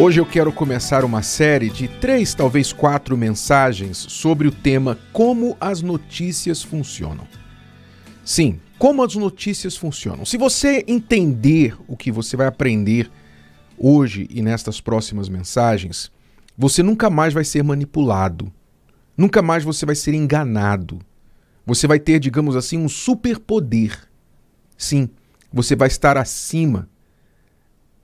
Hoje eu quero começar uma série de 3, talvez 4 mensagens sobre o tema Como as notícias funcionam. Sim, como as notícias funcionam. Se você entender o que você vai aprender hoje e nestas próximas mensagens, você nunca mais vai ser manipulado. Nunca mais você vai ser enganado. Você vai ter, digamos assim, um superpoder. Sim, você vai estar acima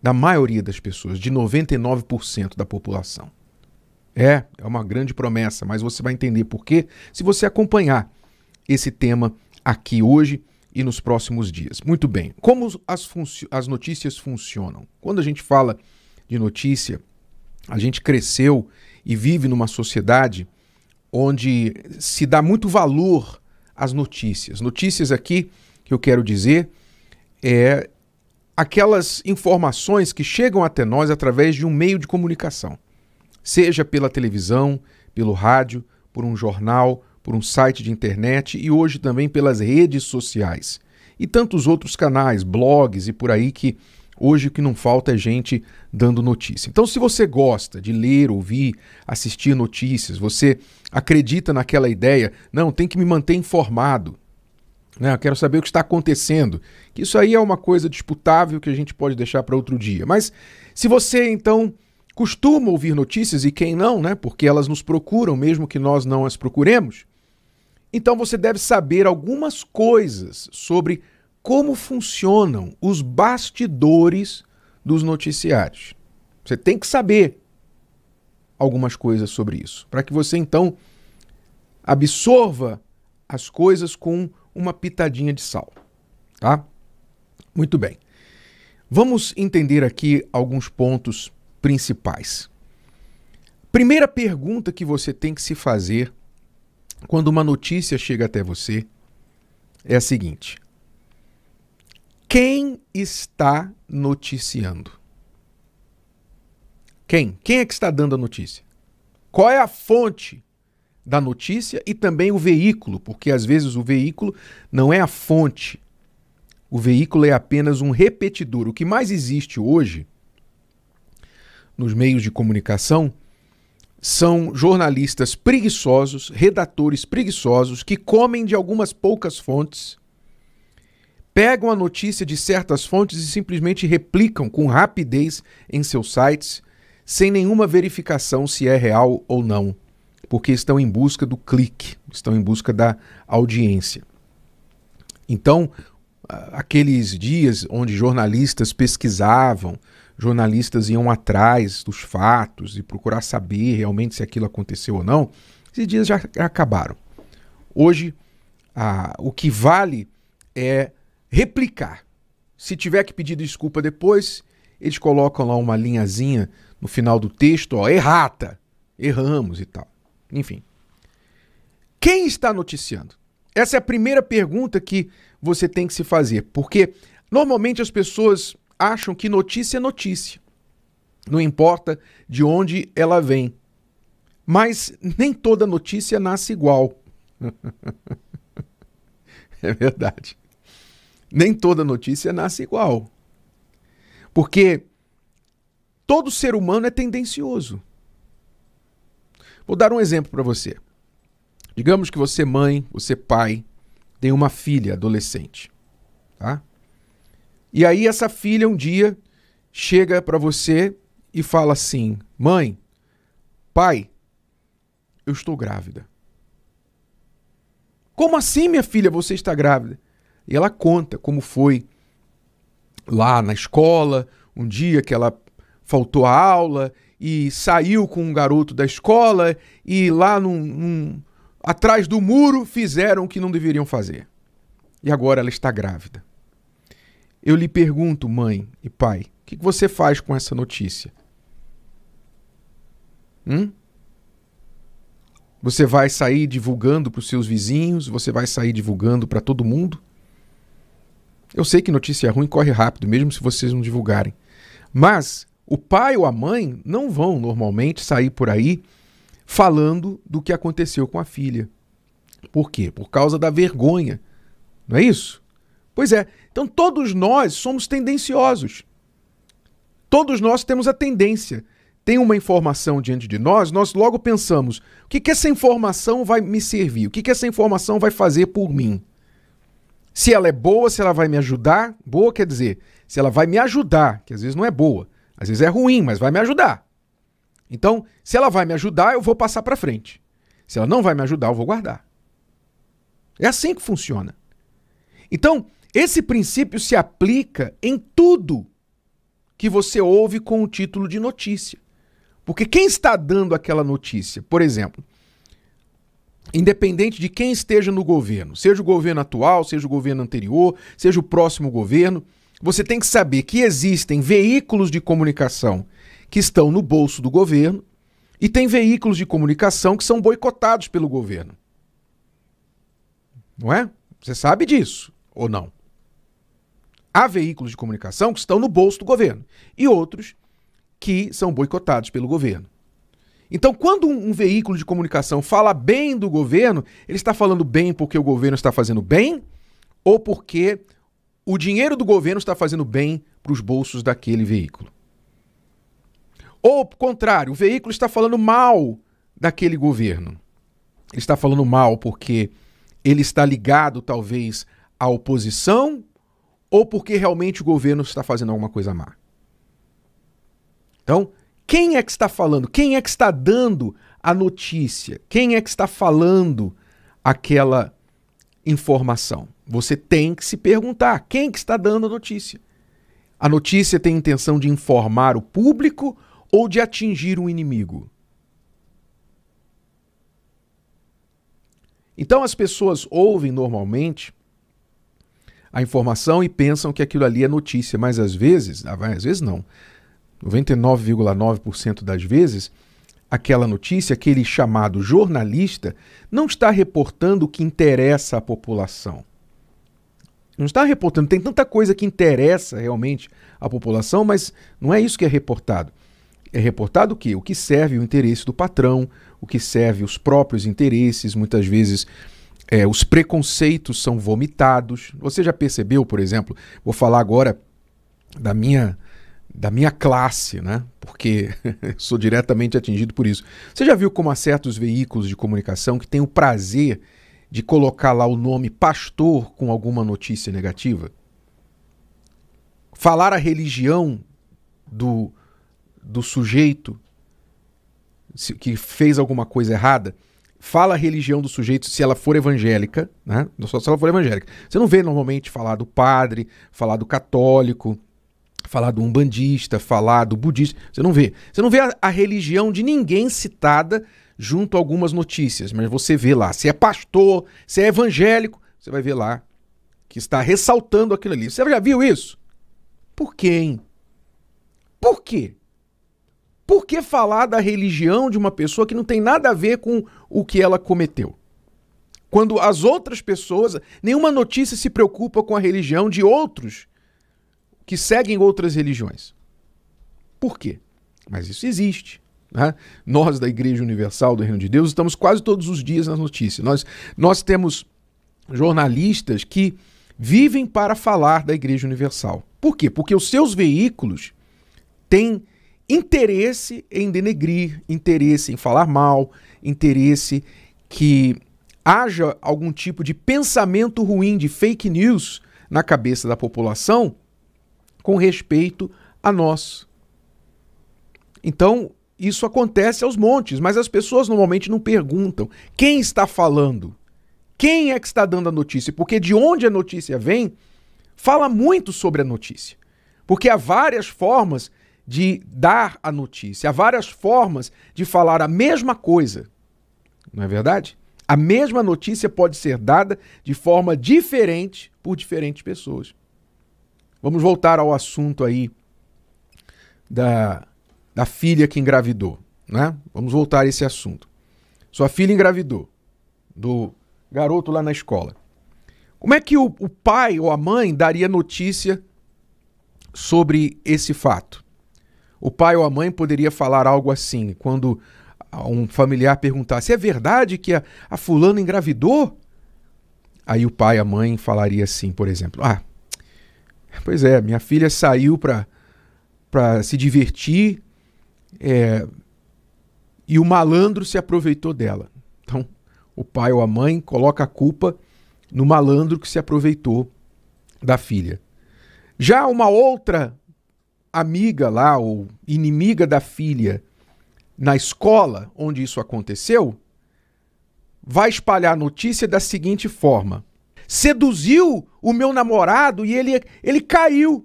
da maioria das pessoas, de 99% da população. É uma grande promessa, mas você vai entender por quê se você acompanhar esse tema aqui hoje e nos próximos dias. Muito bem, como as notícias funcionam? Quando a gente fala de notícia, a gente cresceu e vive numa sociedade onde se dá muito valor às notícias. Notícias aqui, que eu quero dizer, é aquelas informações que chegam até nós através de um meio de comunicação, seja pela televisão, pelo rádio, por um jornal, por um site de internet e hoje também pelas redes sociais. E tantos outros canais, blogs e por aí que hoje o que não falta é gente dando notícia. Então, se você gosta de ler, ouvir, assistir notícias, você acredita naquela ideia, não, tem que me manter informado, né? Eu quero saber o que está acontecendo. Isso aí é uma coisa disputável que a gente pode deixar para outro dia. Mas se você, então, costuma ouvir notícias, e quem não, né? Porque elas nos procuram, mesmo que nós não as procuremos, então você deve saber algumas coisas sobre como funcionam os bastidores dos noticiários. Você tem que saber algumas coisas sobre isso, para que você, então, absorva as coisas com uma pitadinha de sal, tá? Muito bem. Vamos entender aqui alguns pontos principais. Primeira pergunta que você tem que se fazer quando uma notícia chega até você é a seguinte: quem está noticiando? Quem? Quem é que está dando a notícia? Qual é a fonte da notícia e também o veículo, porque às vezes o veículo não é a fonte. O veículo é apenas um repetidor. O que mais existe hoje nos meios de comunicação são jornalistas preguiçosos, redatores preguiçosos que comem de algumas poucas fontes, pegam a notícia de certas fontes e simplesmente replicam com rapidez em seus sites, sem nenhuma verificação se é real ou não, porque estão em busca do clique, estão em busca da audiência. Então, aqueles dias onde jornalistas pesquisavam, jornalistas iam atrás dos fatos e procurar saber realmente se aquilo aconteceu ou não, esses dias já acabaram. Hoje, o que vale é replicar. Se tiver que pedir desculpa depois, eles colocam lá uma linhazinha no final do texto, ó, errata, erramos e tal. Enfim, quem está noticiando? Essa é a primeira pergunta que você tem que se fazer, porque normalmente as pessoas acham que notícia é notícia, não importa de onde ela vem, mas nem toda notícia nasce igual. É verdade, nem toda notícia nasce igual, porque todo ser humano é tendencioso. Vou dar um exemplo para você. Digamos que você, mãe, você, pai, tem uma filha adolescente, tá? E aí essa filha um dia chega para você e fala assim: mãe, pai, eu estou grávida. Como assim, minha filha, você está grávida? E ela conta como foi lá na escola, um dia que ela faltou à aula e saiu com um garoto da escola e lá atrás do muro fizeram o que não deveriam fazer. E agora ela está grávida. Eu lhe pergunto, mãe e pai, o que você faz com essa notícia? Você vai sair divulgando para os seus vizinhos? Você vai sair divulgando para todo mundo? Eu sei que notícia ruim corre rápido, mesmo se vocês não divulgarem. Mas o pai ou a mãe não vão normalmente sair por aí falando do que aconteceu com a filha. Por quê? Por causa da vergonha. Não é isso? Pois é. Então todos nós somos tendenciosos. Todos nós temos a tendência tem uma informação diante de nós, nós logo pensamos, o que essa informação vai me servir? O que essa informação vai fazer por mim? Se ela é boa, se ela vai me ajudar, boa quer dizer, se ela vai me ajudar, que às vezes não é boa, às vezes é ruim, mas vai me ajudar. Então, se ela vai me ajudar, eu vou passar para frente. Se ela não vai me ajudar, eu vou guardar. É assim que funciona. Então, esse princípio se aplica em tudo que você ouve com o título de notícia. Porque quem está dando aquela notícia, por exemplo, independente de quem esteja no governo, seja o governo atual, seja o governo anterior, seja o próximo governo, você tem que saber que existem veículos de comunicação que estão no bolso do governo e tem veículos de comunicação que são boicotados pelo governo. Não é? Você sabe disso, ou não? Há veículos de comunicação que estão no bolso do governo e outros que são boicotados pelo governo. Então, quando um veículo de comunicação fala bem do governo, ele está falando bem porque o governo está fazendo bem ou porque o dinheiro do governo está fazendo bem para os bolsos daquele veículo. Ou, ao contrário, o veículo está falando mal daquele governo. Ele está falando mal porque ele está ligado, talvez, à oposição ou porque realmente o governo está fazendo alguma coisa má. Então, quem é que está falando? Quem é que está dando a notícia? Quem é que está falando aquela informação? Você tem que se perguntar, quem é que está dando a notícia? A notícia tem intenção de informar o público ou de atingir um inimigo? Então as pessoas ouvem normalmente a informação e pensam que aquilo ali é notícia, mas às vezes não. 99,9% das vezes, aquela notícia, aquele chamado jornalista, não está reportando o que interessa à população. Não está reportando, tem tanta coisa que interessa realmente à população, mas não é isso que é reportado. É reportado o quê? O que serve o interesse do patrão, o que serve os próprios interesses, muitas vezes os preconceitos são vomitados. Você já percebeu, por exemplo, vou falar agora da minha classe, né? Porque sou diretamente atingido por isso. Você já viu como há certos veículos de comunicação que têm o prazer de colocar lá o nome pastor com alguma notícia negativa? Falar a religião do sujeito que fez alguma coisa errada, fala a religião do sujeito se ela for evangélica, né? Só se ela for evangélica. Você não vê normalmente falar do padre, falar do católico, falar do umbandista, falar do budista. Você não vê. Você não vê a religião de ninguém citada junto a algumas notícias, mas você vê lá. Se é pastor, se é evangélico, você vai ver lá que está ressaltando aquilo ali. Você já viu isso? Por quê, hein? Por quê? Por que falar da religião de uma pessoa que não tem nada a ver com o que ela cometeu? Quando as outras pessoas, nenhuma notícia se preocupa com a religião de outros que seguem outras religiões. Por quê? Mas isso existe. Né? Nós, da Igreja Universal do Reino de Deus, estamos quase todos os dias nas notícias. Nós temos jornalistas que vivem para falar da Igreja Universal. Por quê? Porque os seus veículos têm interesse em denegrir, interesse em falar mal, interesse que haja algum tipo de pensamento ruim, de fake news na cabeça da população com respeito a nós. Então, isso acontece aos montes, mas as pessoas normalmente não perguntam quem está falando, quem é que está dando a notícia, porque de onde a notícia vem, fala muito sobre a notícia. Porque há várias formas de dar a notícia, há várias formas de falar a mesma coisa. Não é verdade? A mesma notícia pode ser dada de forma diferente por diferentes pessoas. Vamos voltar ao assunto aí da filha que engravidou, né? Vamos voltar a esse assunto. Sua filha engravidou do garoto lá na escola. Como é que o pai ou a mãe daria notícia sobre esse fato? O pai ou a mãe poderia falar algo assim, quando um familiar perguntasse, é verdade que a fulana engravidou? Aí o pai e a mãe falaria assim, por exemplo, pois é, minha filha saiu para se divertir e o malandro se aproveitou dela. Então, o pai ou a mãe coloca a culpa no malandro que se aproveitou da filha. Já uma outra amiga lá, ou inimiga da filha, na escola onde isso aconteceu, vai espalhar a notícia da seguinte forma: seduziu o meu namorado e ele caiu,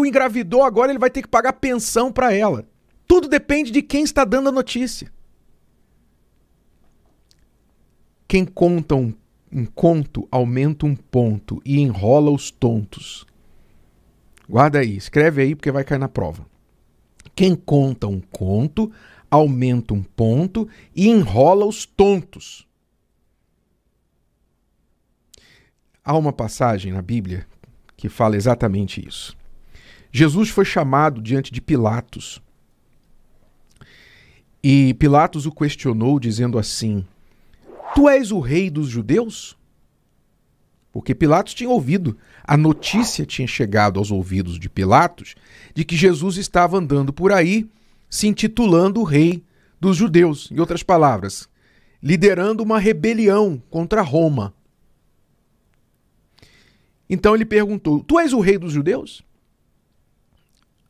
engravidou, agora ele vai ter que pagar pensão para ela. Tudo depende de quem está dando a notícia. Quem conta um conto aumenta um ponto e enrola os tontos. Guarda aí, escreve aí porque vai cair na prova. Quem conta um conto aumenta um ponto e enrola os tontos. Há uma passagem na Bíblia que fala exatamente isso. Jesus foi chamado diante de Pilatos. E Pilatos o questionou dizendo assim: tu és o rei dos judeus? Porque Pilatos tinha ouvido, a notícia tinha chegado aos ouvidos de Pilatos de que Jesus estava andando por aí se intitulando o rei dos judeus. Em outras palavras, liderando uma rebelião contra Roma. Então ele perguntou: tu és o rei dos judeus?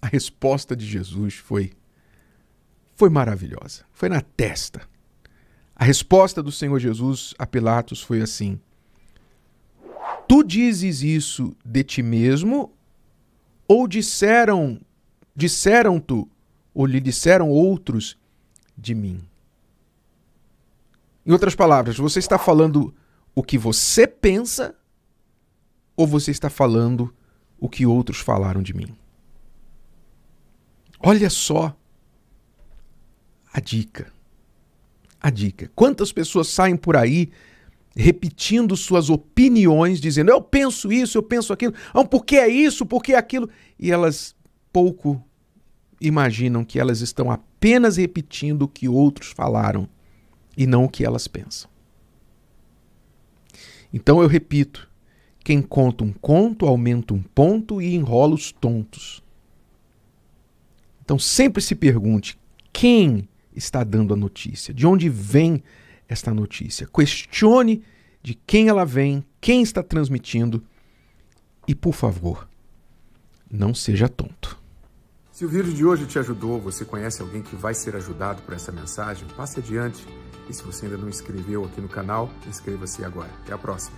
A resposta de Jesus foi maravilhosa. Foi na testa. A resposta do Senhor Jesus a Pilatos foi assim: tu dizes isso de ti mesmo, ou lhe disseram outros de mim? Em outras palavras, você está falando o que você pensa, ou você está falando o que outros falaram de mim? Olha só a dica. A dica. Quantas pessoas saem por aí repetindo suas opiniões, dizendo: eu penso isso, eu penso aquilo, por que é isso, por que é aquilo? E elas pouco imaginam que elas estão apenas repetindo o que outros falaram e não o que elas pensam. Então eu repito: quem conta um conto aumenta um ponto e enrola os tontos. Então sempre se pergunte: quem está dando a notícia? De onde vem esta notícia? Questione de quem ela vem, quem está transmitindo e, por favor, não seja tonto. Se o vídeo de hoje te ajudou, você conhece alguém que vai ser ajudado por essa mensagem, passe adiante. E se você ainda não se inscreveu aqui no canal, inscreva-se agora. Até a próxima.